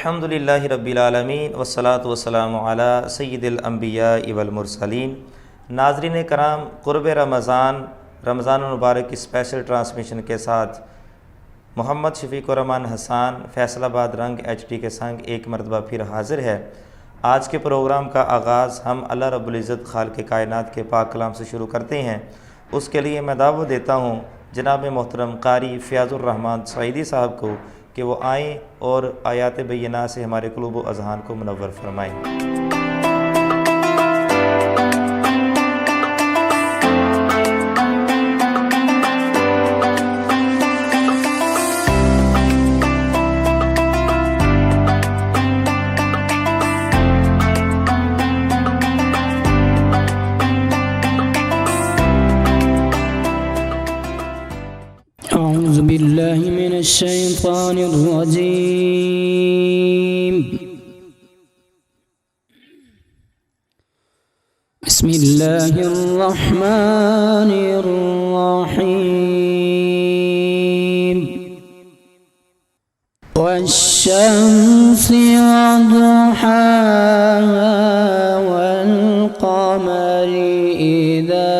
الحمدللہ رب العالمین والصلاة والسلام علی سید الانبیاء والمرسلین۔ ناظرین کرام، قرب رمضان المبارک کی اسپیشل ٹرانسمیشن کے ساتھ محمد شفیق الرحمان حسان فیصل آباد رنگ HD کے سنگ ایک مرتبہ پھر حاضر ہے۔ آج کے پروگرام کا آغاز ہم اللہ رب العزت خالق کائنات کے پاک کلام سے شروع کرتے ہیں۔ اس کے لیے میں دعوت دیتا ہوں جناب محترم قاری فیاض الرحمان سعیدی صاحب کو کہ وہ آئیں اور آیات بینہ سے ہمارے قلوب و اذہان کو منور فرمائیں۔ أعوذ بالله من الشيطان الرجيم. بسم الله الرحمن الرحيم. والشمس وضحاها والقمر إذا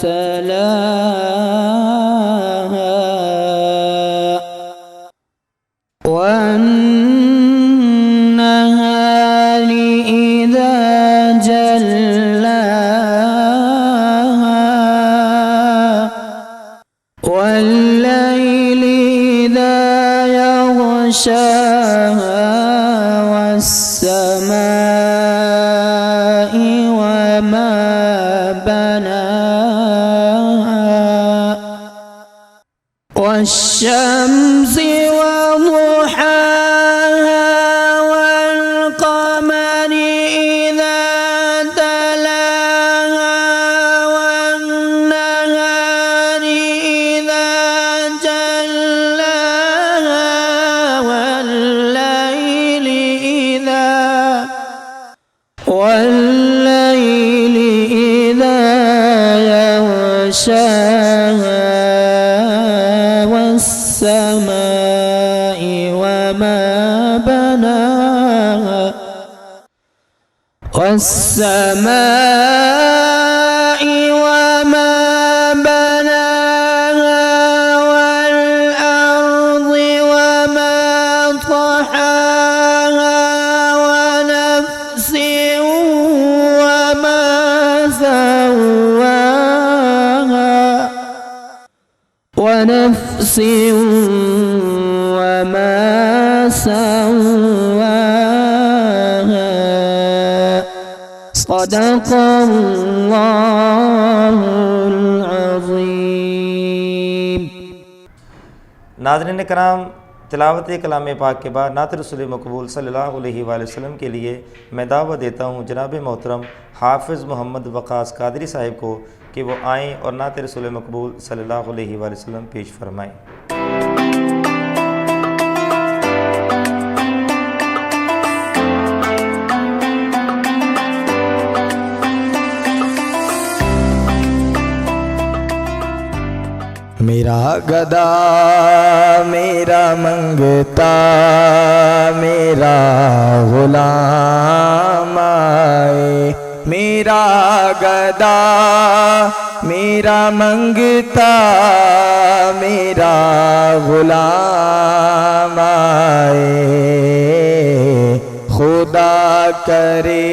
تلاها والنهار إذا جلاها والليل إذا يغشاها والسماء وما بناها والشمس وضحاها والقمر إذا تلاها والنهار إذا جلاها والليل إذا يغشاها والسماء وما بناها والأرض وما طحاها ونفس وما سواها صدق اللہ العظیم۔ ناظرین کرام، تلاوت کلام پاک کے بعد نعت رسول مقبول صلی اللہ علیہ وآلہ وسلم کے لیے میں دعوت دیتا ہوں جناب محترم حافظ محمد وقاص قادری صاحب کو کہ وہ آئیں اور نعت رسول مقبول صلی اللہ علیہ وآلہ وسلم پیش فرمائیں۔ میرا گدا میرا منگتا میرا غلام آئے، میرا گدا میرا منگتا میرا غلام آئے، خدا کرے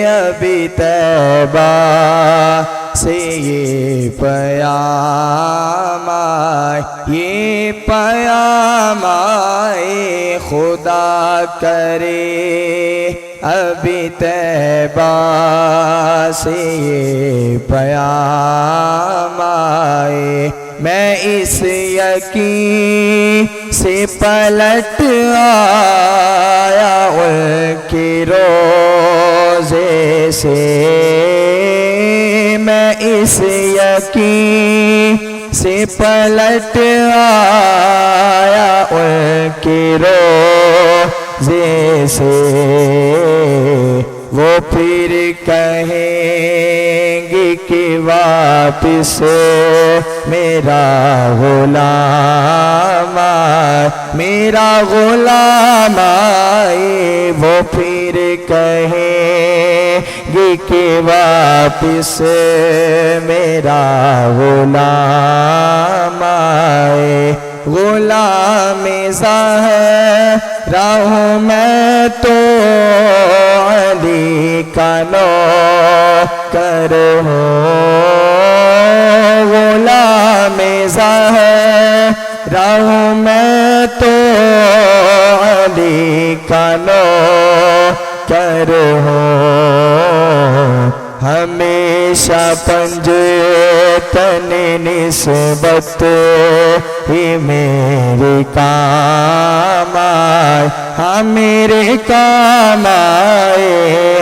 ابھی طیبہ سے یہ پیام آئے، یہ پیام آئے، خدا کرے ابھی طیبہ سے یہ پیام آئے، میں اس یقین سے پلٹ آیا ان کی روزے سے، میں اس یقین سے پلٹ آیا ان کی روزے سے، وہ پھر کہیں گے کہ واپس میرا غلام آئے، میرا غلام آئے، وہ پھر کہیں گی کہ واپس میرا غلام آئے۔ غلام زہرا ہوں میں تو علی کا نوکر ہوں، غلام زہرا ہوں میں تو علی کا نوکر ہوں، ہمیشہ پنجتن نسبت ہی میرے کام آئے، ہاں میرے کام آئے،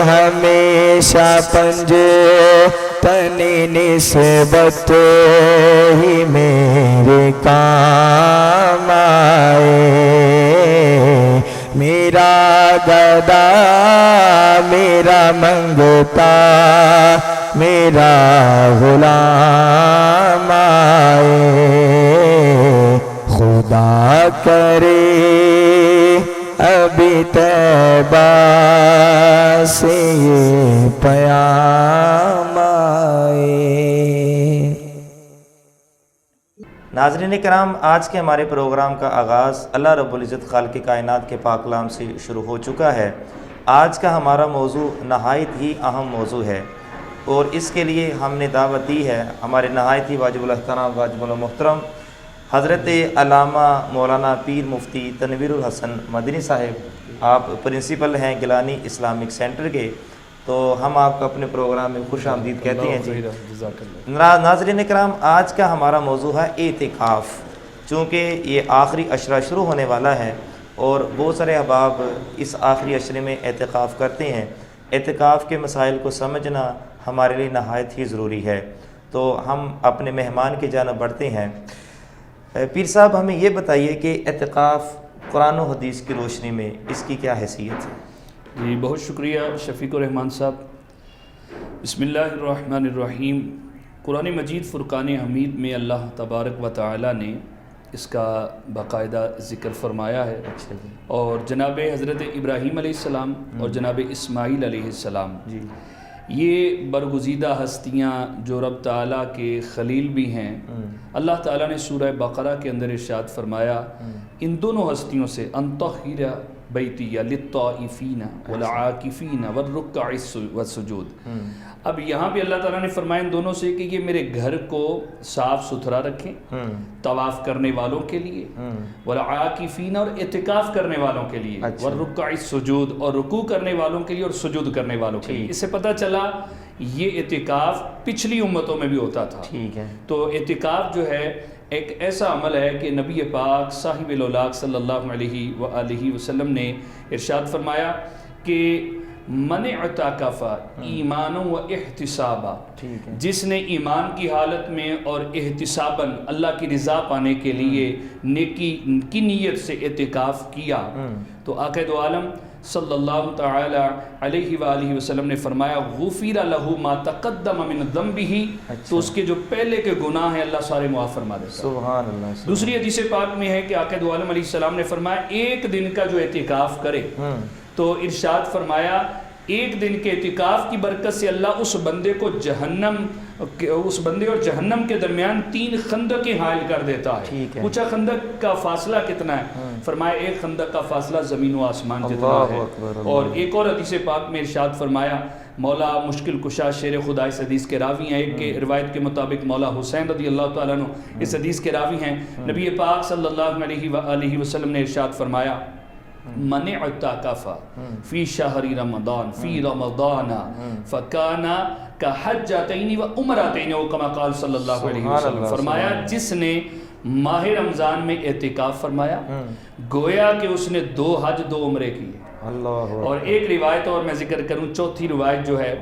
ہمیشہ پنجتن نسبت ہی میرے کام آئے۔ میرا گدا میرا منگتا میرا غلام آئے، خدا کرے ابھی طیبہ سے یہ پیام آئے۔ ناظرین کرام، آج کے ہمارے پروگرام کا آغاز اللہ رب العزت خالق کائنات کے پاک کلام سے شروع ہو چکا ہے۔ آج کا ہمارا موضوع نہایت ہی اہم موضوع ہے، اور اس کے لیے ہم نے دعوت دی ہے ہمارے نہایت ہی واجب الاحترام واجب المحترم حضرت علامہ مولانا پیر مفتی تنویر الحسن مدنی صاحب۔ آپ پرنسپل ہیں گیلانی اسلامک سینٹر کے، تو ہم آپ کو اپنے پروگرام میں خوش آمدید کہتے ہیں جی۔ ناظرین کرام، آج کا ہمارا موضوع ہے اعتکاف۔ چونکہ یہ آخری عشرہ شروع ہونے والا ہے اور بہت سارے احباب اس آخری عشرے میں اعتکاف کرتے ہیں، اعتکاف کے مسائل کو سمجھنا ہمارے لیے نہایت ہی ضروری ہے۔ تو ہم اپنے مہمان کی جانب بڑھتے ہیں۔ پیر صاحب، ہمیں یہ بتائیے کہ اعتکاف قرآن و حدیث کی روشنی میں اس کی کیا حیثیت ہے؟ جی بہت شکریہ شفیق الرحمان صاحب۔ بسم اللہ الرحمن الرحیم۔ قرآن مجید فرقان حمید میں اللہ تبارک و تعالی نے اس کا باقاعدہ ذکر فرمایا ہے، اور جناب حضرت ابراہیم علیہ السلام اور جناب اسماعیل علیہ السلام جی، یہ برگزیدہ ہستیاں جو رب تعالیٰ کے خلیل بھی ہیں، اللہ تعالیٰ نے سورہ بقرہ کے اندر ارشاد فرمایا ان دونوں ہستیوں سے انطہر بیتی للطائفین والعاکفین والرکع والسجود۔ اب یہاں پہ اللہ تعالیٰ نے فرمایا ان دونوں سے کہ یہ میرے گھر کو صاف ستھرا رکھیں طواف کرنے والوں کے لیے، والعاکفین اور اعتکاف کرنے والوں کے لیے، والرکع السجود اور رکوع کرنے والوں کے لیے اور سجود کرنے والوں کے لیے۔ اس سے پتہ چلا یہ اعتکاف پچھلی امتوں میں بھی ہوتا تھا۔ ٹھیک ہے۔ تو اعتکاف جو ہے ایک ایسا عمل ہے کہ نبی پاک صاحب الاولاق صلی اللہ علیہ وآلہ وسلم نے ارشاد فرمایا کہ من اعتکف ایمانا و احتسابا، جس نے ایمان کی حالت میں اور احتساباً اللہ کی رضا پانے کے لیے نیکی کی نیت سے اعتکاف کیا، تو آقا دو عالم صلی اللہ تعالی علیہ وآلہ وسلم نے فرمایا غفر لہ ما تقدم من ذنبہ، تو اس کے جو پہلے کے گناہ ہیں اللہ سارے معاف فرما دیتا ہے۔ سبحان اللہ۔ دوسری حدیث پاک میں ہے کہ آقا دو عالم علیہ السلام نے فرمایا ایک دن کا جو اعتکاف کرے، تو ارشاد فرمایا ایک دن کے اعتکاف کی برکت سے اللہ اس بندے کو اس بندے اور جہنم کے درمیان 3 خندقیں حائل کر دیتا ہے۔ پوچھا خندق کا فاصلہ کتنا ہے؟ فرمایا ایک خندق کا فاصلہ زمین و آسمان جتنا ہے۔ اور ایک اور حدیث پاک میں ارشاد فرمایا، مولا مشکل کشا شیر خدا اس حدیث کے راوی ہیں، ایک کے روایت کے مطابق مولا حسین رضی اللہ تعالیٰ عنہ اس حدیث کے راوی ہیں، نبی پاک صلی اللہ علیہ وآلہ وسلم نے ارشاد فرمایا من اعتکف فی شہر رمضان فی رمضان فکان کحجتین و عمرتین، او کما قال صلی اللہ علیہ وسلم، فرمایا جس نے ماہ رمضان میں اعتکاف فرمایا گویا کہ اس نے 2 حج 2 عمرے کیے۔ اللہ اور ایک روایت اور میں ذکر کروں، چوتھی روایت جو ہے،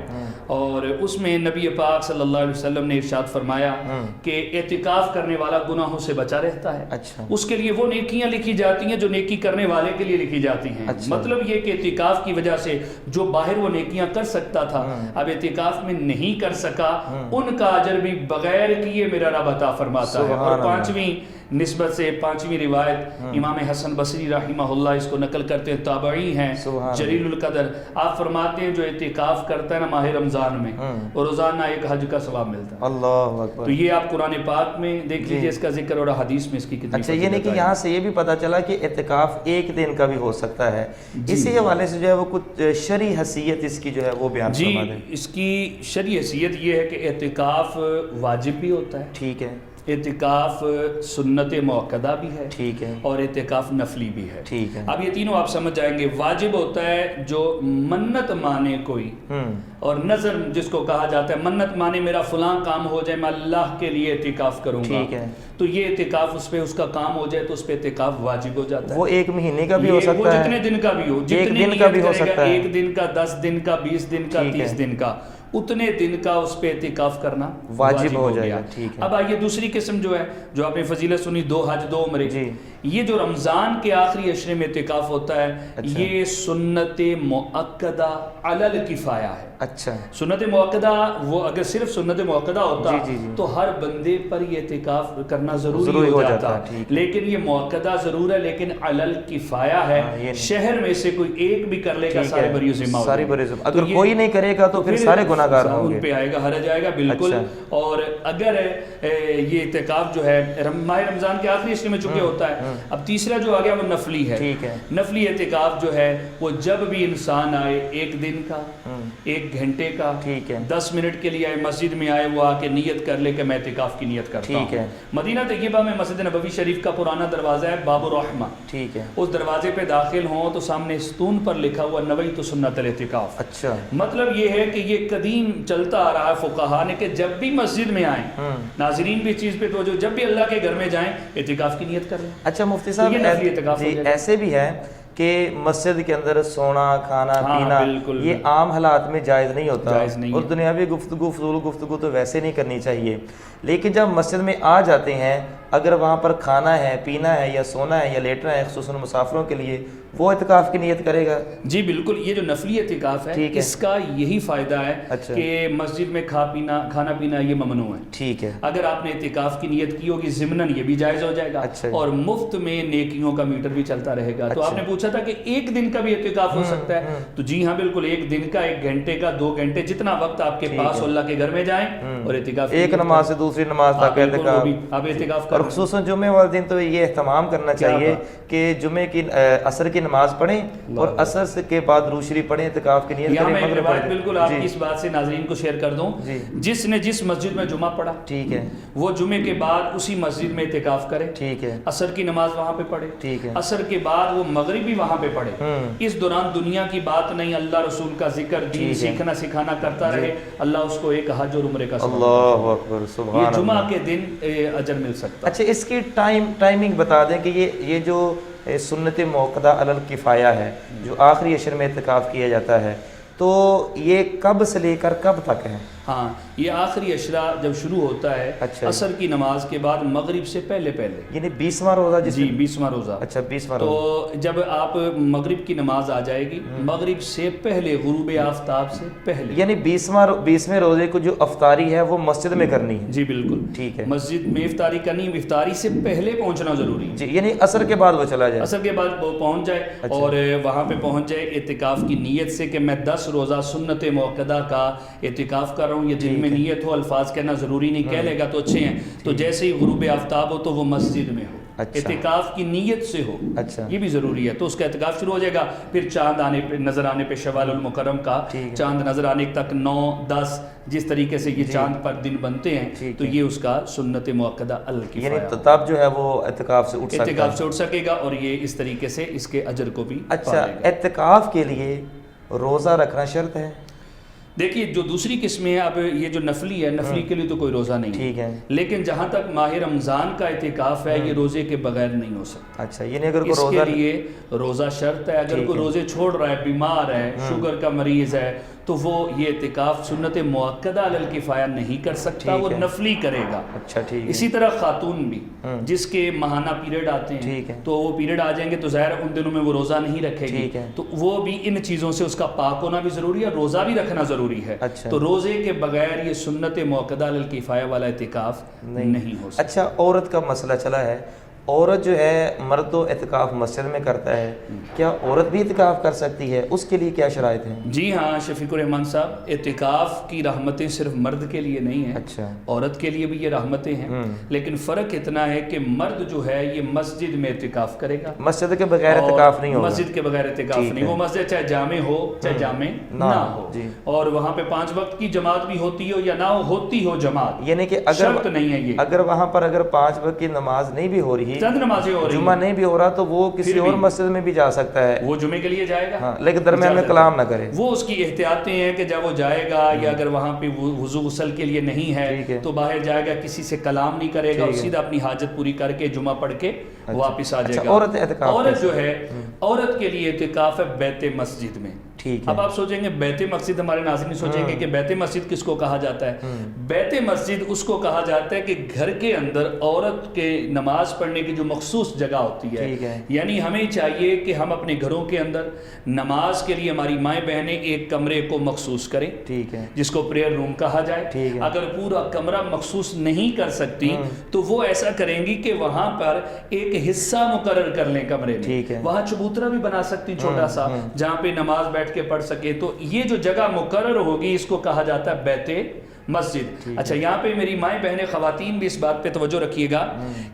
اور اس میں نبی پاک صلی اللہ علیہ وسلم نے ارشاد فرمایا کہ اعتکاف کرنے والا گناہوں سے بچا رہتا ہے، اچھا، اس کے لیے وہ نیکیاں لکھی جاتی ہیں جو نیکی کرنے والے کے لیے لکھی جاتی ہیں۔ اچھا۔ مطلب یہ کہ اعتکاف کی وجہ سے جو باہر وہ نیکیاں کر سکتا تھا اب اعتکاف میں نہیں کر سکا، ان کا اجر بھی بغیر کیے میرا رب عطا فرماتا ہے۔ اور پانچویں نسبت سے پانچویں روایت امام حسن بصری رحمہ اللہ اس کو نقل کرتے ہیں، تابعی ہیں، جلیل القدر، آپ فرماتے ہیں جو اعتکاف کرتا ہے نا ماہ رمضان میں، اور روزانہ ایک حج کا ثواب ملتا ہے۔ اللہ اکبر۔ تو یہ آپ قرآن پاک میں دیکھ لیجئے اس کا ذکر، اور حدیث میں اس کی کتنی اچھا، یعنی کہ یہاں سے یہ بھی پتہ چلا کہ اعتکاف ایک دن کا بھی ہو سکتا ہے۔ اسی حوالے سے جو ہے وہ کچھ شرعی حیثیت اس کی جو ہے وہ بیان فرما دیں۔ اس کی شرعی حیثیت یہ ہے کہ اعتکاف واجب بھی ہوتا ہے، ٹھیک ہے، اعتکاف سنت موقدہ بھی ہے، ٹھیک ہے، اور اعتکاف نفلی بھی ہے، ٹھیک ہے۔ اب یہ تینوں آپ سمجھ جائیں گے۔ واجب ہوتا ہے جو منت مانے کوئی، اور نظر جس کو کہا جاتا ہے، منت مانے میرا فلاں کام ہو جائے میں اللہ کے لیے اعتکاف کروں گا، ٹھیک ہے، تو یہ اعتکاف اس پہ اس کا کام ہو جائے تو اس پہ اعتکاف واجب ہو جاتا ہے۔ وہ ایک مہینے کا بھی ہو وہ سکتا ہے، جتنے دن کا بھی ہو، جتنے دن کا بھی ہو سکتا ہے، 1 دن کا، 10 دن کا، 20 دن کا، 30 دن کا، اتنے دن کا اس پہ اعتکاف کرنا واجب ہو جائے گا، ٹھیک ہے۔ اب آئیے دوسری قسم جو ہے، جو آپ نے فضیلت سنی، 2 حج 2 عمرے، یہ جو رمضان کے آخری عشرے میں اعتکاف ہوتا ہے، یہ سنت مؤکدہ علی الکفایہ ہے۔ اچھا، سنت مؤکدہ، وہ اگر صرف سنت مؤکدہ ہوتا تو ہر بندے پر یہ اعتکاف کرنا ضروری ہو جاتا، لیکن یہ مؤکدہ ضرور ہے، لیکن علی الکفایہ ہے، شہر میں سے کوئی ایک بھی کر لے گا سارے بری ذمہ، سارے بری ذمہ، اگر کوئی نہیں کرے گا تو پھر سارے گناہگار ہوں گے، ان پہ آئے گا، حرج آئے گا، بالکل۔ اور اگر یہ اعتکاف جو ہے ماہ رمضان کے آخری عشرے میں چکے ہوتا ہے، اب تیسرا جو آ گیا وہ نفلی ہے۔ ٹھیک ہے، نفلی اعتکاف جو ہے وہ جب بھی انسان آئے، 1 دن کا، 1 گھنٹے کا، ٹھیک ہے، 10 منٹ کے لیے آئے، مسجد میں آئے، وہ آ کے نیت کر لے کہ میں اعتکاف کی نیت کرتا ہوں۔ ٹھیک ہے۔ مدینہ طیبہ میں مسجد نبوی شریف کا پرانا دروازہ ہے، باب الرحمہ، ٹھیک ہے، اس دروازے پہ داخل ہوں تو سامنے ستون پر لکھا ہوا نویت سنت الاعتکاف۔ اچھا، مطلب یہ ہے کہ یہ قدیم چلتا آ رہا ہے فقہا نے کہ جب بھی مسجد میں آئیں، ناظرین بھی چیز پہ توجہ، جب بھی اللہ کے گھر میں جائیں اعتکاف کی نیت کر لیں۔ اچھا مفتی صاحب، ایسے بھی ہے کہ مسجد کے اندر سونا، کھانا، پینا یہ عام حالات میں جائز نہیں ہوتا، اور دنیاوی گفتگو تو ویسے نہیں کرنی چاہیے، لیکن جب مسجد میں آ جاتے ہیں، اگر وہاں پر کھانا ہے، پینا ہے، یا سونا ہے، یا لیٹنا ہے، خصوصاً مسافروں کے لیے، وہ اعتکاف کی نیت کرے گا؟ جی بالکل، یہ جو نفلی اعتکاف ہے اس کا یہی فائدہ ہے کہ مسجد میں کھانا پینا یہ ممنوع ہے، ٹھیک ہے۔ اگر آپ نے اعتکاف کی نیت کی ہوگی ضمناً یہ بھی جائز ہو جائے گا، اور مفت میں نیکیوں کا میٹر بھی چلتا رہے گا۔ تو آپ نے پوچھا تھا کہ 1 دن کا بھی اعتکاف ہو سکتا ہے، تو جی ہاں بالکل، 1 دن کا، 1 گھنٹے کا، 2 گھنٹے، جتنا وقت آپ کے پاس اللہ کے گھر میں جائیں، اور اعتکاف ایک نماز سے دوسری نماز تک آپ اعتکاف اور خصوصاً جمعے والے دن تو یہ اہتمام کرنا چاہیے کہ جمعے کی عصر کی نماز پڑھیں اور عصر کے بعد روشری پڑھیں، اعتکاف کی نیت کریں۔ میں ایک روایت بالکل آپ کی اس بات سے ناظرین کو شیئر کر دوں، جس نے جس مسجد میں جمعہ پڑھا، ٹھیک ہے، وہ جمعے کے بعد اسی مسجد میں اعتکاف کرے، ٹھیک ہے، عصر کی نماز وہاں پہ پڑھے، ٹھیک ہے، عصر کے بعد وہ مغرب بھی وہاں پہ پڑھے، اس دوران دنیا کی بات نہیں، اللہ رسول کا ذکر، دین سیکھنا سکھانا کرتا رہے، اللہ اس کو ایک حج اور عمرے کا ثواب، اللہ اکبر، سبحان اللہ، یہ جمعہ کے دن اجر مل سکتا ہے۔ اچھا، اس کی ٹائمنگ بتا دیں کہ یہ جو سنت موقدہ علی الکفایہ ہے، جو آخری عشر میں اعتکاف کیا جاتا ہے، تو یہ کب سے لے کر کب تک ہے؟ ہاں، یہ آخری عشرہ جب شروع ہوتا ہے عصر کی نماز کے بعد مغرب سے پہلے، یعنی 20واں روزہ، جی 20واں روزہ، اچھا 20واں تو جب آپ مغرب کی نماز آ جائے گی، مغرب سے پہلے، غروب آفتاب سے پہلے، یعنی 20ویں روزے کو جو افطاری ہے وہ مسجد میں کرنی ہے؟ جی بالکل، ٹھیک ہے، مسجد میں افطاری کرنی، افطاری سے پہلے پہنچنا ضروری ہے، جی، یعنی عصر کے بعد وہ چلا جائے، عصر کے بعد وہ پہنچ جائے، اور وہاں پہ پہنچ جائے اعتکاف کی نیت سے کہ میں 10 روزہ سنت موقدہ کا اعتکاف کر رہا ہوں، یہ دل میں نیت ہو، الفاظ کہنا ضروری نہیں، کہہ لے گا تو اچھے ہیں، تو جیسے ہی غروب آفتاب ہو تو وہ مسجد میں ہو، اعتکاف کی نیت سے ہو، یہ بھی ضروری ہے، تو اس کا اعتکاف شروع ہو جائے گا، پھر چاند نظر آنے پہ، شوال المکرم کا چاند نظر آنے تک 9، 10 جس طریقے سے یہ چاند پر دن بنتے ہیں، تو یہ اس کا سنت موقدہ الکفایہ، یعنی تب جو ہے وہ اعتکاف سے اٹھ سکے گا، اور یہ اس طریقے سے اس کے اجر کو بھی۔ اچھا، اعتکاف کے لیے روزہ رکھنا شرط ہے؟ دیکھیے جو دوسری قسمیں ہیں، اب یہ جو نفلی ہے، نفلی کے لیے تو کوئی روزہ نہیں ٹھیک ہے، لیکن جہاں تک ماہ رمضان کا اعتکاف ہے یہ روزے کے بغیر نہیں ہو سکتا۔ اچھا، یعنی اگر کوئی اس روزہ کے لیے روزہ شرط ہے، اگر کوئی روزے چھوڑ رہا ہے، بیمار ہے، شوگر کا مریض ہے، تو وہ یہ اعتکاف سنت مؤکدہ علی الکفایہ نہیں کر سکتا، وہ نفلی کرے گا۔ اچھا ٹھیک ہے، اسی طرح خاتون بھی جس کے ماہانہ پیریڈ آتے ہیں ٹھیک ہے، تو وہ پیریڈ آ جائیں گے تو ظاہر ان دنوں میں وہ روزہ نہیں رکھے گی، ٹھیک ہے، تو وہ بھی ان چیزوں سے اس کا پاک ہونا بھی ضروری ہے، روزہ بھی رکھنا ضروری ہے۔ اچھا، تو روزے کے بغیر یہ سنت مؤکدہ علی الکفایہ والا اعتکاف نہیں ہو سکتا۔ اچھا، عورت کا مسئلہ چلا ہے، عورت جو ہے مرد تو اعتکاف مسجد میں کرتا ہے، کیا عورت بھی اعتکاف کر سکتی ہے؟ اس کے لیے کیا شرائط ہیں؟ جی ہاں شفیق الرحمان صاحب، اعتکاف کی رحمتیں صرف مرد کے لیے نہیں ہیں، اچھا، عورت کے لیے بھی یہ رحمتیں ہیں، لیکن فرق اتنا ہے کہ مرد جو ہے یہ مسجد میں اعتکاف کرے گا، مسجد کے بغیر اعتکاف نہیں ہوگا، مسجد کے بغیر اعتکاف نہیں، وہ مسجد چاہے جامع ہو چاہے جامع نہ ہو، اور وہاں پہ 5 وقت کی جماعت بھی ہوتی ہو یا نہ ہوتی ہو جماعت، یعنی کہ شرط نہیں ہے یہ، اگر وہاں پر اگر 5 وقت کی نماز نہیں بھی ہو رہی، چند نمازیں ہو رہی، جمعہ نہیں بھی ہو رہا، تو وہ کسی اور مسجد میں بھی جا سکتا ہے، وہ جمعے کے لیے جائے گا، لیکن درمیان میں کلام نہ کرے۔ وہ اس کی احتیاطیں ہیں کہ جب وہ جائے گا یا اگر وہاں پہ وضو غسل کے لیے نہیں ہے تو باہر جائے گا، کسی سے کلام نہیں کرے گا، سیدھا اپنی حاجت پوری کر کے جمعہ پڑھ کے واپس آ جائے گا۔ عورت جو ہے، عورت کے لیے اعتکاف ہے بیت مسجد میں۔ اب آپ سوچیں گے بیت مسجد، ہمارے ناظرین سوچیں گے کہ بیت مسجد کس کو کہا جاتا ہے؟ بیت مسجد اس کو کہا جاتا ہے کہ گھر کے اندر عورت کے نماز پڑھنے کی جو مخصوص جگہ ہوتی ہے، یعنی ہمیں چاہیے کہ ہم اپنے گھروں کے اندر نماز کے لیے ہماری مائیں بہنیں ایک کمرے کو مخصوص کریں، جس کو پریئر روم کہا جائے۔ اگر پورا کمرہ مخصوص نہیں کر سکتی تو وہ ایسا کریں گی کہ وہاں پر ایک حصہ مقرر کر لیں کمرے میں، وہاں چبوترا بھی بنا سکتی چھوٹا سا جہاں پہ نماز بیٹھ کے پڑھ سکے، تو یہ جو جگہ مقرر ہوگی اس کو کہا جاتا ہے بیت مسجد۔ اچھا، یہاں پہ میری مائیں بہنیں خواتین بھی اس بات پہ توجہ رکھیے گا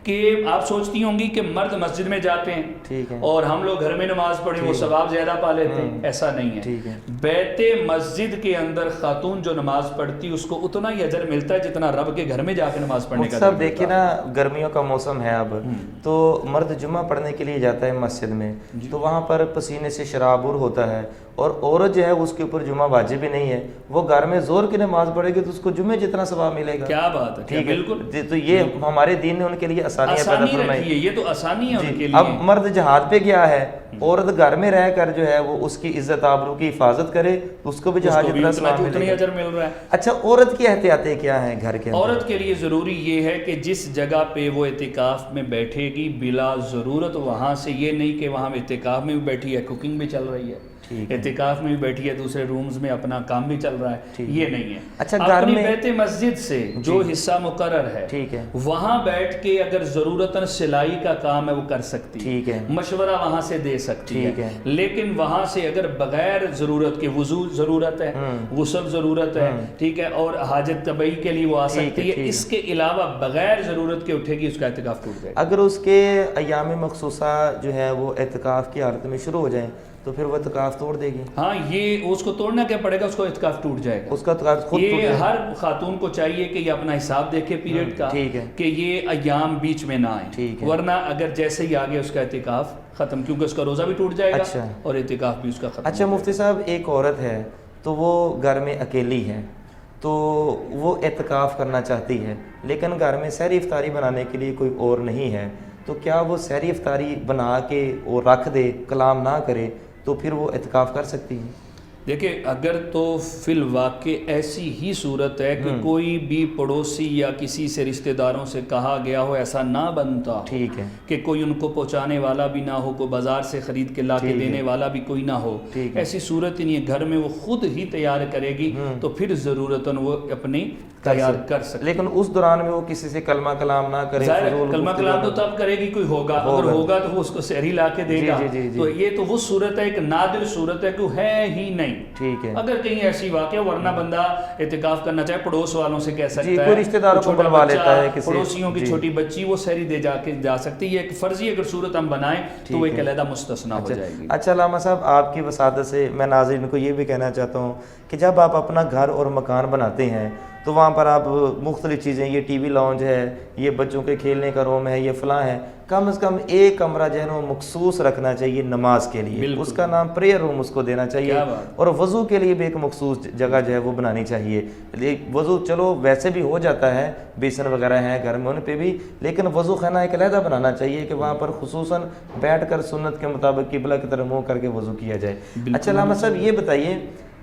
کہ آپ سوچتی ہوں گی کہ مرد مسجد میں جاتے ہیں اور ہم لوگ گھر میں نماز پڑھیں وہ ثواب زیادہ پا لیتے ہیں، ایسا نہیں ہے۔ بیت مسجد کے اندر خاتون جو نماز پڑھتی اس کو اتنا ہی اجر ملتا ہے جتنا رب کے گھر میں جا کے نماز پڑھنے کا۔ سب دیکھیں نا، گرمیوں کا موسم ہے اب، تو مرد جمعہ پڑھنے کے لیے جاتا ہے مسجد میں، تو وہاں پر پسینے سے شرابور ہوتا ہے، اور عورت جو ہے اس کے اوپر جمعہ واجب ہی نہیں ہے، وہ گھر میں زور کی نماز پڑھے گی تو اس کو جمعے جتنا ثواب ملے گا۔ کیا بات ہے، ٹھیک بالکل۔ تو یہ ہمارے دین نے ان کے لیے آسانیاں پیدا فرمائی ہے، یہ تو آسانی ہے ان کے لیے۔ اب مرد جہاد پہ گیا ہے، عورت گھر میں رہ کر جو ہے وہ اس کی عزت آبرو کی حفاظت کرے، اس کو بھی جہاد جتنا ثواب ملے اجر مل رہا ہے۔ اچھا، عورت کی احتیاطیں کیا ہیں گھر کے اندر؟ عورت کے لیے ضروری یہ ہے کہ جس جگہ پہ وہ اعتکاف میں بیٹھے گی بلا ضرورت وہاں سے، یہ نہیں کہ وہاں اعتکاف میں بھی بیٹھی ہے کوکنگ بھی چل رہی ہے، اعتکاف میں بھی بیٹھی ہے دوسرے رومز میں اپنا کام بھی چل رہا ہے، یہ نہیں ہے۔ اچھا، اپنی بیت مسجد سے جو حصہ مقرر ہے وہاں بیٹھ کے اگر ضرورتاً سلائی کا کام ہے وہ کر سکتی ہے، مشورہ وہاں سے دے سکتی ہے، لیکن وہاں سے اگر بغیر ضرورت کے وضو ضرورت ہے، غسل ضرورت ہے، ٹھیک ہے، اور حاجت طبعی کے لیے وہ آ سکتی ہے، اس کے علاوہ بغیر ضرورت کے اٹھے گی اس کا اعتکاف ٹوٹ جائے گا۔ اگر اس کے ایام مخصوصہ جو ہے وہ اعتکاف کی حالت میں شروع ہو جائیں تو پھر وہ اعتکاف توڑ دے گی؟ ہاں، یہ اس کو توڑنا کیا پڑے گا، اس کو اعتکاف ٹوٹ جائے گا، اس کا اعتکاف خود یہ ہر خاتون کو چاہیے کہ یہ اپنا حساب دیکھے پیریڈ کا، کہ یہ ایام بیچ میں نہ آئیں، ورنہ اگر جیسے ہی آگے اس کا اعتکاف ختم، کیونکہ اس کا روزہ بھی ٹوٹ جائے گا اور اعتکاف بھی اس کا ختم۔ اچھا مفتی صاحب، ایک عورت ہے تو وہ گھر میں اکیلی ہے، تو وہ اعتکاف کرنا چاہتی ہے، لیکن گھر میں سحری افطاری بنانے کے لیے کوئی اور نہیں ہے، تو کیا وہ سحری افطاری بنا کے اور رکھ دے، کلام نہ کرے، تو پھر وہ اعتکاف کر سکتی ہے؟ دیکھیں، اگر تو فی الواقع ایسی ہی صورت ہے کہ کوئی بھی پڑوسی یا کسی سے رشتہ داروں سے کہا گیا ہو ایسا نہ بنتا، ٹھیک ہے، کہ کوئی ان کو پہنچانے والا بھی نہ ہو، کوئی بازار سے خرید کے لا کے دینے والا بھی کوئی نہ ہو، ایسی صورت نہیں ہے، گھر میں وہ خود ہی تیار کرے گی تو پھر ضرورتاً وہ اپنی تیار کر سکتے، لیکن اس دوران میں وہ کسی سے کلمہ کلام نہ کرے۔ کلمہ کلام تو تب کرے گی کوئی ہوگا، اگر ہوگا تو وہ اس کو سحری لا کے دے گا، تو یہ تو وہ صورت ہے، ایک نادر صورت ہے کہ وہ ہے ہی نہیں، ٹھیک ہے، اگر کہیں ایسی واقع، ورنہ بندہ اعتکاف کرنا چاہے پڑوس والوں سے کہہ سکتا ہے، کوئی رشتہ داروں کو بلوا لیتا ہے، پڑوسیوں کی چھوٹی بچی وہ سحری دے جا سکتی ہے، ایک فرضی اگر صورت ہم بنائیں تو وہ ایک علیحدہ مستثنا ہو جائے گی۔ اچھا علامہ صاحب، آپ کی وسادت سے میں ناظرین کو یہ بھی کہنا چاہتا ہوں کہ جب آپ اپنا گھر اور مکان بناتے ہیں تو وہاں پر آپ مختلف چیزیں، یہ ٹی وی لاؤنج ہے، یہ بچوں کے کھیلنے کا روم ہے، یہ فلاں ہے، کم از کم ایک کمرہ جو ہے نا مخصوص رکھنا چاہیے نماز کے لیے، اس کا نام پریئر روم اس کو دینا چاہیے، اور وضو کے لیے بھی ایک مخصوص جگہ جو ہے وہ بنانی چاہیے۔ وضو چلو ویسے بھی ہو جاتا ہے، بیسن وغیرہ ہیں گھر میں ان پہ بھی، لیکن وضو خانہ ایک علیحدہ بنانا چاہیے کہ وہاں پر خصوصاً بیٹھ کر سنت کے مطابق قبلہ کی طرف منہ کر کے وضو کیا جائے۔ اچھا علامہ صاحب یہ بتائیے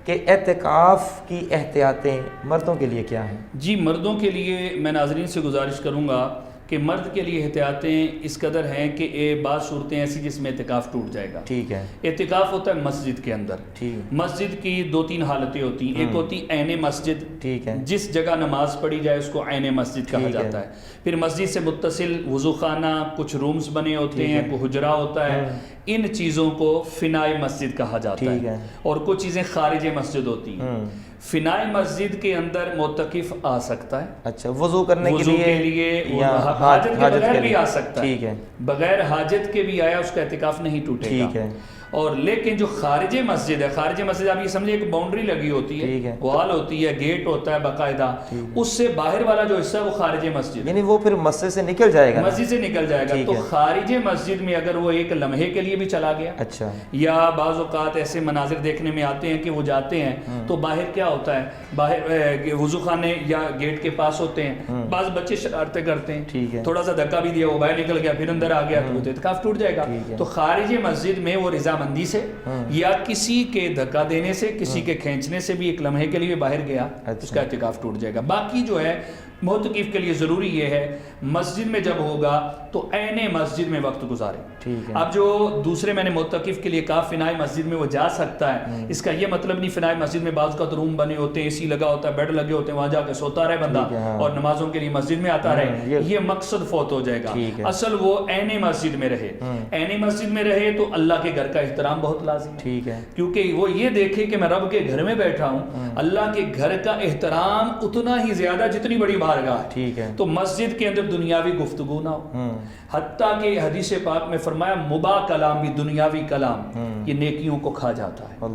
کہ اعتکاف کی احتیاطیں مردوں کے لیے کیا ہیں؟ جی، مردوں کے لیے میں ناظرین سے گزارش کروں گا کہ مرد کے لیے احتیاطیں اس قدر ہیں کہ بعض صورتیں ایسی جس میں اعتکاف ٹوٹ جائے گا۔ ٹھیک ہے۔ اعتکاف ہوتا ہے مسجد کے اندر۔ ٹھیک۔ مسجد کی 2-3 حالتیں ہوتی ہیں، ایک ہوتی عین مسجد، ٹھیک ہے، جس جگہ نماز پڑھی جائے اس کو عین مسجد کہا جاتا ہے۔ پھر مسجد سے متصل وضو خانہ، کچھ رومز بنے ہوتے ہیں، کوئی حجرہ ہوتا ہے، ان چیزوں کو فنائے مسجد کہا جاتا ہے، اور کچھ چیزیں خارج مسجد ہوتی ہیں۔ فنائے مسجد کے اندر معتکف آ سکتا ہے، اچھا وضو کرنے کے لیے یا حاجت کے بغیر بھی آ سکتا ہے، ٹھیک ہے، بغیر حاجت کے بھی آیا اس کا اعتکاف نہیں ٹوٹے گا، ٹھیک ہے۔ اور لیکن جو خارج مسجد ہے، خارج مسجد آپ یہ سمجھے ایک باؤنڈری لگی ہوتی ہے، وال ہوتی ہے، گیٹ ہوتا ہے باقاعدہ، اس سے باہر والا جو حصہ ہے وہ خارج مسجد، یعنی وہ پھر مسجد سے نکل جائے گا، مسجد سے نکل جائے گا۔ تو خارج مسجد میں اگر وہ ایک لمحے کے لیے بھی چلا گیا، اچھا، یا بعض اوقات ایسے مناظر دیکھنے میں آتے ہیں کہ وہ جاتے ہیں تو باہر کیا ہوتا ہے، باہر وضو خانے یا گیٹ کے پاس ہوتے ہیں، بعض بچے شرارتیں کرتے ہیں، تھوڑا سا دھکا بھی دیا، وہ باہر نکل گیا، پھر اندر آ گیا تو اعتکاف ٹوٹ جائے گا۔ تو خارج مسجد میں وہ رضامندی سے یا کسی کے دھکا دینے سے، کسی کے کھینچنے سے بھی ایک لمحے کے لیے باہر گیا، اس کا اعتکاف ٹوٹ جائے گا۔ باقی جو ہے معتکف کے لیے ضروری یہ ہے مسجد میں جب ہوگا تو عین مسجد میں وقت گزارے۔ اب جو دوسرے میں نے معتکف کے لیے کہا فنائے مسجد میں وہ جا سکتا ہے، اس کا یہ مطلب نہیں فنائے مسجد میں بعض کا روم بنے ہوتے ہیں، اے سی لگا ہوتا ہے، بیڈ لگے ہوتے ہیں، وہاں جا کے سوتا رہے بندہ اور نمازوں کے لیے مسجد میں آتا رہے، یہ مقصد فوت ہو جائے گا۔ اصل وہ عین مسجد میں رہے، عین مسجد میں رہے تو اللہ کے گھر کا احترام بہت لازم ہے، کیونکہ وہ یہ دیکھے کہ میں رب کے گھر میں بیٹھا ہوں، اللہ کے گھر کا احترام اتنا ہی زیادہ جتنی بڑی بارگاہ ہے، تو مسجد کے اندر دنیاوی گفتگو نہ ہو، حتیٰ کہ حدیث پاک میں فرمایا مباح کلام بھی دنیاوی کلام یہ نیکیوں کو کھا جاتا ہے۔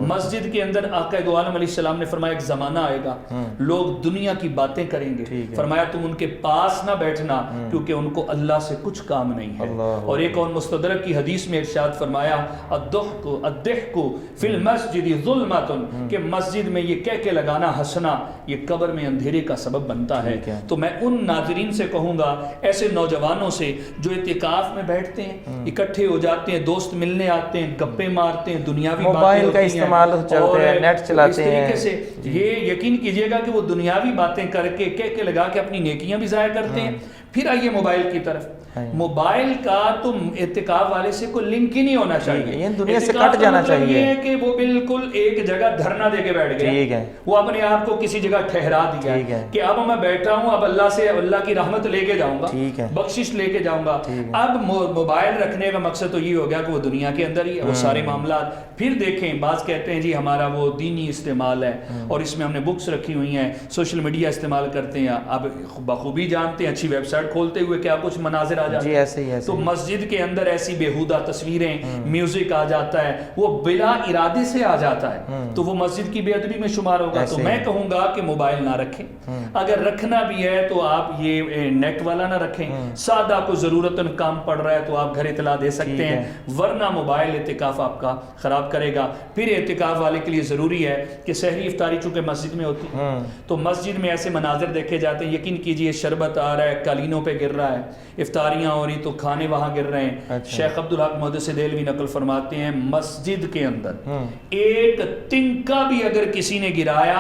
مسجد کے اندر آقا دو عالم علیہ السلام نے فرمایا ایک زمانہ آئے گا لوگ دنیا کی باتیں کریں گے، فرمایا تم ان کے پاس نہ بیٹھنا کیونکہ ان کو اللہ سے کچھ کام نہیں ہے۔ اور ایک اور مستدرک کی حدیث میں ارشاد فرمایا الضحک فی المسجد ظلمۃ، کہ مسجد میں یہ کہہ کے لگانا ہنسنا یہ قبر میں اندھیرے کا سبب بنتا ہے۔ تو میں ان ناظرین سے کہوں گا، ایسے نوجوانوں سے جو اعتکاف میں بیٹھتے ہیں، اکٹھے ہو جاتے ہیں، دوست ملنے آتے ہیں، گپے مارتے ہیں، دنیاوی موبائل کا استعمال چلتے ہیں، نیٹ چلاتے ہیں، اس طریقے سے یہ یقین کیجئے گا کہ وہ دنیاوی باتیں کر کے کہہ کے لگا کے اپنی نیکیاں بھی ضائع کرتے ہیں۔ پھر آئیے موبائل کی طرف، موبائل کا تو اعتکاف والے سے کوئی لنک ہی نہیں ہونا چاہیے، دنیا سے کٹ جانا چاہیے، یہ ہے کہ وہ بالکل ایک جگہ دھرنا دے کے بیٹھ گیا، وہ اپنے آپ کو کسی جگہ ٹھہرا دیا کہ اب میں بیٹھا ہوں، اب اللہ سے اللہ کی رحمت لے کے جاؤں گا، بخشش لے کے جاؤں گا۔ اب موبائل رکھنے کا مقصد تو یہ ہو گیا کہ وہ دنیا کے اندر ہی ہے، وہ سارے معاملات۔ پھر دیکھیں بعض کہتے ہیں جی ہمارا وہ دینی استعمال ہے اور اس میں ہم نے بکس رکھی ہوئی ہیں، سوشل میڈیا استعمال کرتے ہیں، اب بخوبی جانتے ہیں، اچھی ویب سائٹ کھولتے ہوئے کیا کچھ مناظر آ جاتے ہیں، تو مسجد کے اندر ایسی بیہودہ تصویریں، میوزک آ جاتا ہے، وہ بلا ارادے سے آ جاتا ہے، تو وہ مسجد کی بے ادبی میں شمار ہوگا۔ تو میں کہوں گا کہ موبائل نہ رکھیں، اگر رکھنا بھی ہے تو آپ یہ نیٹ والا نہ رکھیں، سادہ کو ضرورتاً کام پڑ رہا ہے تو آپ گھر اطلاع دے سکتے ہیں، ورنہ موبائل اعتکاف آپ کا خراب کرے گا۔ پھر اعتکاف والے کے لیے ضروری ہے کہ سحری افطاری چونکہ مسجد میں ہوتی ہے تو مسجد میں ایسے مناظر دیکھے جاتے ہیں، یقین کیجئے شربت آ رہا ہے، قالینوں پہ گر رہا ہے، افطاریاں ہو رہی تو کھانے وہاں گر رہے ہیں۔ شیخ عبدالحق محدث دہلوی نقل فرماتے ہیں مسجد کے اندر ایک تنکا بھی اگر کسی نے گرایا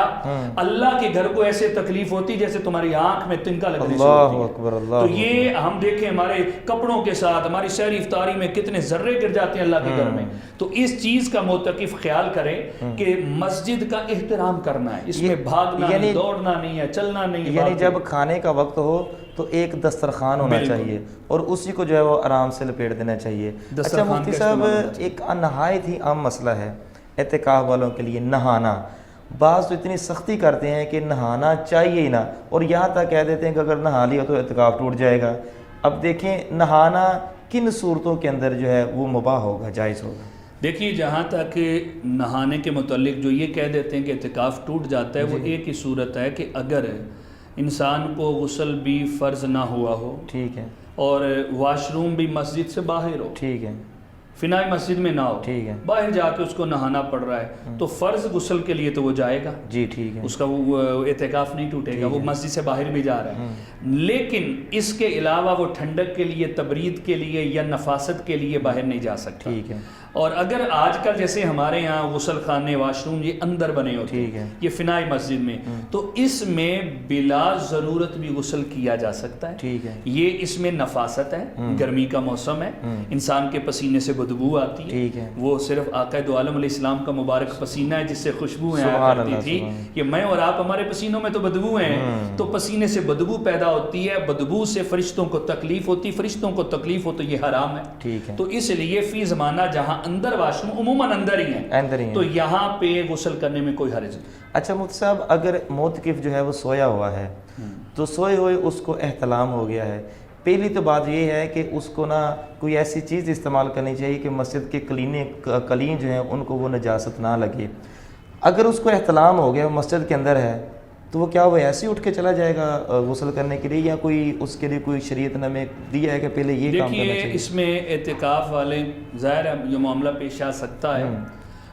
اللہ کے گھر کو ایسے تکلیف ہوتی جیسے تمہاری آنکھ میں تنکا لگنے سے ہوتی ہے۔ تو یہ ہم دیکھیں ہمارے کپڑوں کے ساتھ ہماری سحری افطاری میں کتنے ذرے گر جاتے ہیں اللہ کے گھر میں، تو اس چیز کا معتکف خیال کرے کہ مسجد کا احترام کرنا ہے، اس میں بھاگنا نہیں، دوڑنا نہیں ہے، چلنا نہیں ہے، یعنی جب کھانے کا وقت ہو تو ایک دسترخوان ہونا چاہیے اور اسی کو جو ہے وہ آرام سے لپیٹ دینا چاہیے۔ اچھا مفتی صاحب ایک نہایت ہی عام مسئلہ ہے اعتکاف والوں کے لیے نہانا، بعض تو اتنی سختی کرتے ہیں کہ نہانا چاہیے ہی نہ، اور یہاں تک کہہ دیتے ہیں کہ اگر نہا لیا تو اعتکاف ٹوٹ جائے گا۔ اب دیکھیں نہانا کن صورتوں کے اندر جو ہے وہ مباح ہوگا، جائز ہوگا؟ دیکھیے جہاں تک نہانے کے متعلق جو یہ کہہ دیتے ہیں کہ اعتکاف ٹوٹ جاتا ہے، وہ ایک ہی صورت ہے کہ اگر انسان کو غسل بھی فرض نہ ہوا ہو، ٹھیک ہے، اور واش روم بھی مسجد سے باہر ہو، ٹھیک ہے، فنائے مسجد میں نہ ہو، ٹھیک ہے، باہر جا کے اس کو نہانا پڑ رہا ہے، تو فرض غسل کے لیے تو وہ جائے گا، جی ٹھیک ہے، اس کا وہ اعتکاف نہیں ٹوٹے گا، وہ مسجد سے باہر بھی جا رہا ہے۔ لیکن اس کے علاوہ وہ ٹھنڈک کے لیے، تبرید کے لیے یا نفاست کے لیے باہر نہیں جا سکتا۔ ٹھیک ہے، اور اگر آج کل جیسے ہمارے یہاں غسل خانے، واش روم یہ اندر بنے ہوتے ٹھیک ہے، ہیں، یہ فنائی مسجد میں، تو اس میں بلا ضرورت بھی غسل کیا جا سکتا ہے۔ ٹھیک ہے، یہ اس میں نفاست ہے، گرمی کا موسم ہے، انسان کے پسینے سے بدبو آتی ہے، ٹھیک ہے، وہ صرف آقا دو عالم علیہ السلام کا مبارک پسینہ ہے جس سے خوشبو آیا سبحان کرتی اللہ، تھی، سبحان کہ میں اور آپ ہمارے پسینوں میں تو بدبو ہیں، تو پسینے سے بدبو پیدا ہوتی ہے، بدبو سے فرشتوں کو تکلیف ہوتی، فرشتوں کو تکلیف ہو تو یہ حرام ہے۔ ٹھیک ہے، تو اس لیے فی زمانہ جہاں اندر واش روم عموماً اندر ہی ہیں، اندر ہی ہیں۔ تو یہاں پہ غسل کرنے میں کوئی حرج نہیں۔ اچھا مفتی صاحب، اگر معتکف جو ہے وہ سویا ہوا ہے تو سوئے ہوئے اس کو احتلام ہو گیا ہے، پہلی تو بات یہ ہے کہ اس کو نا کوئی ایسی چیز استعمال کرنی چاہیے کہ مسجد کے کلین جو ہیں ان کو وہ نجاست نہ لگے۔ اگر اس کو احتلام ہو گیا، مسجد کے اندر ہے، تو وہ کیا وہ ایسے ہی اٹھ کے چلا جائے گا غسل کرنے کے لیے، یا کوئی اس کے لیے کوئی شریعت نے ہمیں دیا ہے کہ پہلے یہ کام کرنا دیکھیے چاہیے؟ اس میں اعتکاف والے ظاہر ہے یہ معاملہ پیش آ سکتا ہے،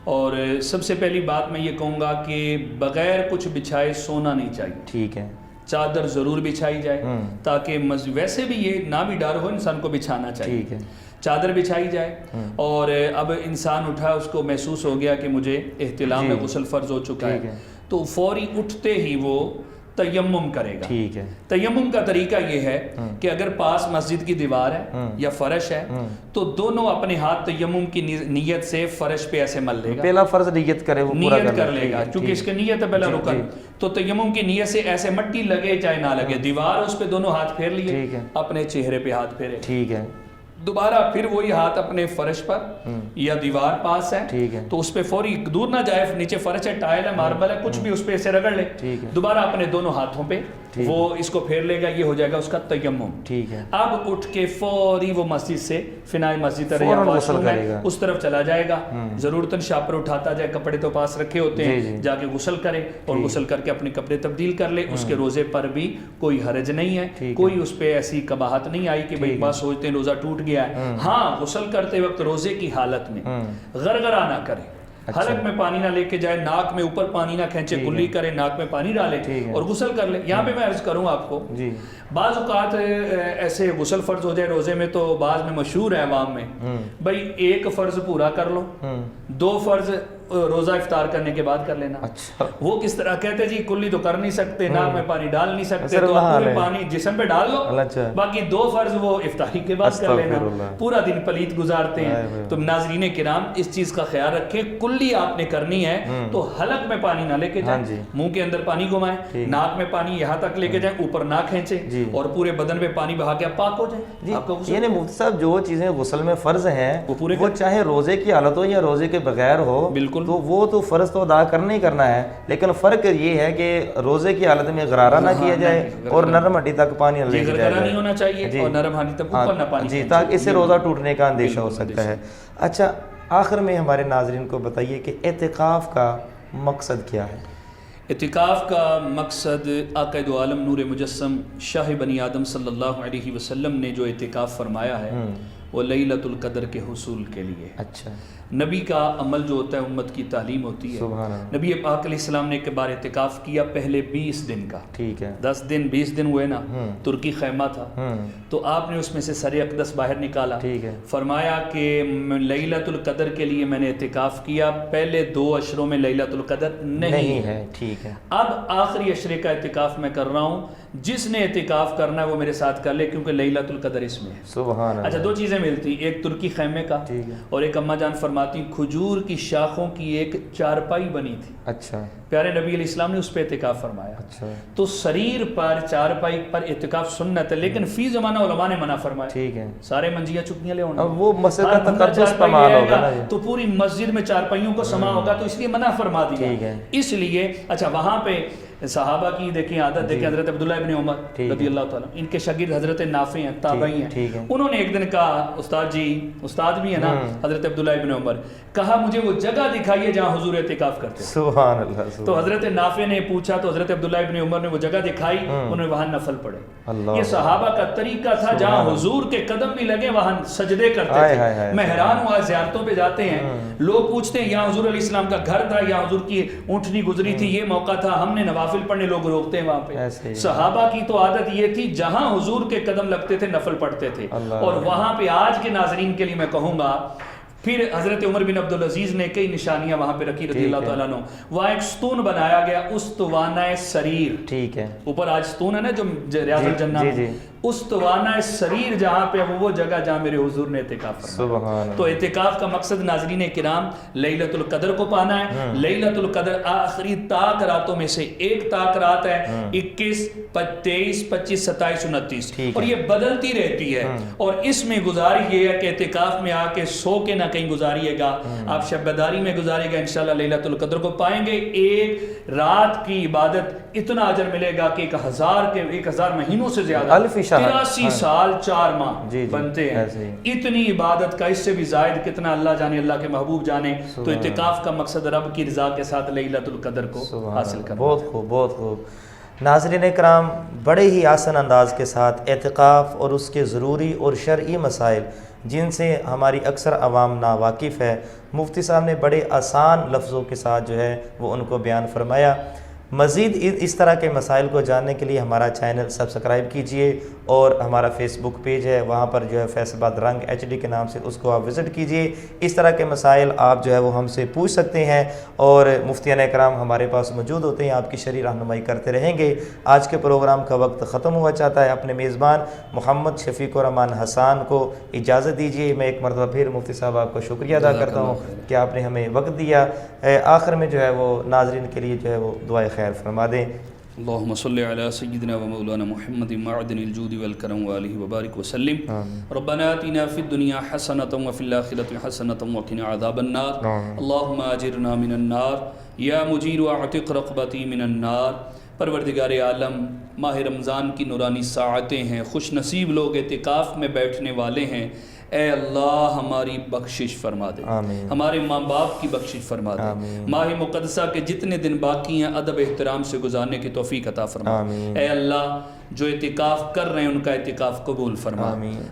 اور سب سے پہلی بات میں یہ کہوں گا کہ بغیر کچھ بچھائے سونا نہیں چاہیے، ٹھیک ہے، چادر ضرور بچھائی جائے، تاکہ ویسے بھی یہ نہ بھی ڈر ہو، انسان کو بچھانا چاہیے، ٹھیک ہے، چادر بچھائی جائے، اور اب انسان اٹھا، اس کو محسوس ہو گیا کہ مجھے احتلام میں غسل فرض ہو چکا ہے، تو فوری اٹھتے ہی وہ تیمم کرے گا۔ ٹھیک ہے، تیمم کا طریقہ یہ ہے کہ اگر پاس مسجد کی دیوار ہے یا فرش ہے تو دونوں اپنے ہاتھ تیمم کی نیت سے فرش پہ ایسے مل لے گا، پہلا فرض نیت کرے، وہ پورا نیت کر لے گا، چونکہ اس کی نیت ہے پہلا رکن، تو تیمم کی نیت سے ایسے مٹی لگے چاہے نہ لگے، دیوار اس پہ دونوں ہاتھ پھیر لیے، اپنے چہرے پہ ہاتھ پھیرے، ٹھیک ہے، دوبارہ پھر وہی ہاتھ اپنے فرش پر یا دیوار پاس ہے ٹھیک ہے، تو اس پہ فوری دور نہ جائے، نیچے فرش ہے، ٹائل ہے، ماربل ہے، کچھ بھی اس پہ اسے رگڑ لے، ٹھیک ہے، دوبارہ اپنے دونوں ہاتھوں پہ وہ اس کو پھیر لے گا، یہ ہو جائے گا اس کا تیمم۔ ٹھیک ہے، اب اٹھ کے فوری وہ مسجد سے فنائی مسجد یا فوراً واش غسل روم کرے ہے گا، اس طرف چلا جائے گا، ضرورتاً شاپر اٹھاتا جائے، کپڑے تو پاس رکھے ہوتے ہیں، جا کے غسل کرے اور غسل کر کے اپنے کپڑے تبدیل کر لے، اس کے روزے پر بھی کوئی حرج نہیں ہے، کوئی اس پہ ایسی قباحت نہیں آئی کہ بھئی بات سوچتے ہیں روزہ ٹوٹ گیا ہے۔ ہاں غسل کرتے وقت روزے کی حالت میں غرغرہ نہ کرے، حلق میں پانی نہ لے کے جائے، ناک میں اوپر پانی نہ کھینچے، کلی کرے، ناک میں پانی ڈالے اور غسل کر لے۔ یہاں پہ میں عرض کروں آپ کو، بعض اوقات ایسے غسل فرض ہو جائے روزے میں تو بعض میں مشہور ہے عوام میں، بھئی ایک فرض پورا کر لو، 2 فرض روزہ افطار کرنے کے بعد کر لینا۔ اچھا، وہ کس طرح کہتے جی کلی تو کر نہیں سکتے، ناک میں پانی ڈال نہیں سکتے، تو پورے پانی جسم پہ ڈال لو، باقی 2 فرض وہ افطاری کے بعد کر لینا، پورا دن پلیت گزارتے ہیں۔ تو ناظرین کرام اس چیز کا خیال رکھیں، کلی آپ نے کرنی ہے تو حلق میں پانی نہ لے کے جائیں، منہ کے اندر پانی گھمائیں، ناک میں پانی یہاں تک لے کے جائیں، اوپر نہ کھینچیں، اور پورے بدن پہ پانی بہا کے پاک ہو جائیں آپ کا غسل۔ یعنی مفتی صاحب جو چیزیں غسل میں فرض ہیں وہ چاہے روزے کی حالت ہو یا روزے کے بغیر ہو، بالکل، تو وہ تو فرض تو ادا کرنا ہی کرنا ہے، لیکن فرق یہ ہے کہ روزے کی حالت میں غرارہ نہ کیا جائے اور نرم ہڈی تک پانی نہ لے کے جائے، نہیں ہونا چاہیے اور نرم ہڈی تک اوپر نہ پانی، جی، تاکہ اس سے روزہ ٹوٹنے کا اندیشہ ہو سکتا ہے۔ اچھا، آخر میں ہمارے ناظرین کو بتائیے کہ اعتکاف کا مقصد کیا ہے؟ اعتکاف کا مقصد آقا دو عالم نور مجسم شاہ بنی آدم صلی اللہ علیہ وسلم نے جو اعتکاف فرمایا ہے وہ لیلۃ القدر کے حصول کے لیے۔ اچھا، نبی کا عمل جو ہوتا ہے امت کی تعلیم ہوتی ہے، سبحان اللہ، نبی پاک علیہ السلام نے ایک بار اعتکاف کیا، پہلے 20 دن کا، ٹھیک ہے، 10 دن 20 دن ہوئے نا، ترکی خیمہ تھا، تو آپ نے اس میں سے سر اقدس باہر نکالا، ٹھیک ہے، فرمایا کہ لیلۃ القدر کے لیے میں نے اعتکاف کیا، پہلے 2 عشروں میں لیلۃ القدر نہیں ہے، ٹھیک ہے، اب آخری عشرے کا اعتکاف میں کر رہا ہوں، جس نے اعتکاف کرنا ہے وہ میرے ساتھ کر لے کیونکہ لیلۃ القدر اس میں ہے۔ سبحان اللہ۔ اچھا، 2 چیزیں ملتی، ایک ترکی خیمے کا، اور ایک اماں جان فرماتی کھجور کی شاخوں کی ایک چارپائی بنی تھی، اچھا، پیارے نبی علیہ السلام نے اس پہ اعتکاف فرمایا. اچھا تو سریر پر چارپائی پر اعتکاف سنت ہے، لیکن فی زمانہ علماء نے منع فرمایا. ٹھیک ہے. سارے منجیاں چکنیاں لے ہونا، اب وہ مسجد کا بندہ تقدس چارپائی پامال لے ہوگا نا آئے گا تو پوری مسجد میں چارپائیوں کو سما ہوگا، تو اس لیے منع فرما دیا. ٹھیک ہے. اس لیے اچھا وہاں پہ صحابہ کی دیکھیں عادت دیکھیں، حضرت عبداللہ ابن عمر رضی اللہ تعالیٰ، ان کے شاگرد حضرت نافع ہیں، تابعی ہیں. انہوں نے ایک دن کہا استاد جی، استاد بھی ہے نا حضرت عبداللہ ابن عمر، کہا مجھے وہ جگہ دکھائیے جہاں حضور اعتکاف کرتے. سبحان اللہ. تو حضرت نافع نے پوچھا تو حضرت عبداللہ ابن عمر نے وہ جگہ دکھائی، انہوں نے وہاں نفل پڑھے. یہ صحابہ کا طریقہ تھا، جہاں حضور کے قدم بھی لگے وہاں سجدے کرتے تھے. میں حیران ہوا، زیارتوں پہ جاتے ہیں لوگ پوچھتے ہیں یہاں حضور علیہ السلام کا گھر تھا، یہاں حضور کی اونٹنی گزری تھی، یہ موقع تھا، ہم نے نوافل پڑھنے، لوگ روکتے ہیں وہاں پہ. صحابہ کی تو عادت یہ تھی جہاں حضور کے قدم لگتے تھے نفل پڑھتے تھے. اور وہاں پہ آج کے ناظرین کے لیے میں کہوں گا، پھر حضرت عمر بن عبدالعزیز نے کئی نشانیاں وہاں پہ رکھی رضی اللہ تعالیٰ عنہ. وہاں ایک ستون بنایا گیا، استوانہ سریر. ٹھیک ہے. اوپر آج ستون ہے نا جو ریاض الجنہ میں، استوانہ سریر جہاں پہ وہ جگہ جہاں میرے حضور نے اعتکاف فرمایا. تو اعتکاف کا مقصد ناظرین کرام لیلۃ القدر کو پانا ہے. لیلۃ القدر آخری طاق راتوں میں سے ایک طاق رات ہے، 21، 23، 25، 27، 29، اور یہ بدلتی رہتی ہے. اور اس میں گزارش یہ ہے کہ اعتکاف میں آ کے سو کے نہ کہیں گزاریے گا، آپ شب بیداری میں گزارے گا، انشاءاللہ لیلۃ القدر کو پائیں گے. ایک رات کی عبادت اتنا اجر ملے گا کہ 1000 مہینوں سے زیادہ، 83 سال 4 ماہ بنتے ہیں. اتنی عبادت کا، اس سے بھی زائد کتنا اللہ جانے، اللہ کے محبوب جانے. تو اعتکاف کا مقصد رب کی رضا کے ساتھ لیلۃ القدر کو حاصل کرنا. بہت خوب، بہت خوب. ناظرین کرام، بڑے ہی آسان انداز کے ساتھ اعتکاف اور اس کے ضروری اور شرعی مسائل جن سے ہماری اکثر عوام ناواقف ہے، مفتی صاحب نے بڑے آسان لفظوں کے ساتھ جو ہے وہ ان کو بیان فرمایا. مزید اس طرح کے مسائل کو جاننے کے لیے ہمارا چینل سبسکرائب کیجئے، اور ہمارا فیس بک پیج ہے، وہاں پر جو ہے فیصل آباد رنگ HD کے نام سے اس کو آپ وزٹ کیجئے. اس طرح کے مسائل آپ جو ہے وہ ہم سے پوچھ سکتے ہیں، اور مفتیان اکرام ہمارے پاس موجود ہوتے ہیں، آپ کی شرعی رہنمائی کرتے رہیں گے. آج کے پروگرام کا وقت ختم ہوا چاہتا ہے. اپنے میزبان محمد شفیق الرحمان حسان کو اجازت دیجیے. میں ایک مرتبہ پھر مفتی صاحب آپ کو شکریہ ادا کرتا ہوں کہ آپ نے ہمیں وقت دیا. آخر میں جو ہے وہ ناظرین کے لیے جو ہے وہ دعائے خیر فرما دیں. اللہم صلی علی سیدنا و مولانا محمد معدن الجود والکرم وآلہ وبارک وسلم. ربنا آتنا فی الدنیا حسنۃ وفی الآخرۃ حسنۃ وقنا عذاب النار. اللہم اجرنا من النار یا مجیر واعتق رقبتی من النار. پروردگار عالم، ماہ رمضان کی نورانی ساعتیں ہیں، خوش نصیب لوگ اعتکاف میں بیٹھنے والے ہیں. اے اللہ ہماری بخشش فرما دے، ہمارے ماں باپ کی بخشش فرما دے. ماہ مقدسہ کے جتنے دن باقی ہیں ادب احترام سے گزارنے کی توفیق عطا فرما. اے اللہ جو اعتکاف کر رہے ہیں ان کا اعتکاف قبول فرما.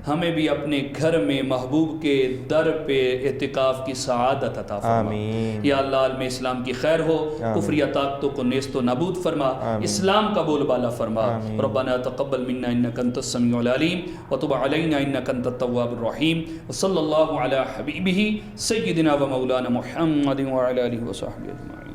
ہمیں بھی اپنے گھر میں محبوب کے در پہ اعتکاف کی سعادت عطا فرما. یا اللہ عالم اسلام کی خیر ہو، کفری طاقتوں کو نیست و نابود فرما، اسلام کا بول بالا فرما. ربنا تقبل منا انک انت السمیع العلیم وتب علینا انک انت التواب الرحیم. وصلی اللہ علی حبیبہ سیدنا و مولانا محمد وعلی آلہ وصحبہ اجمعین.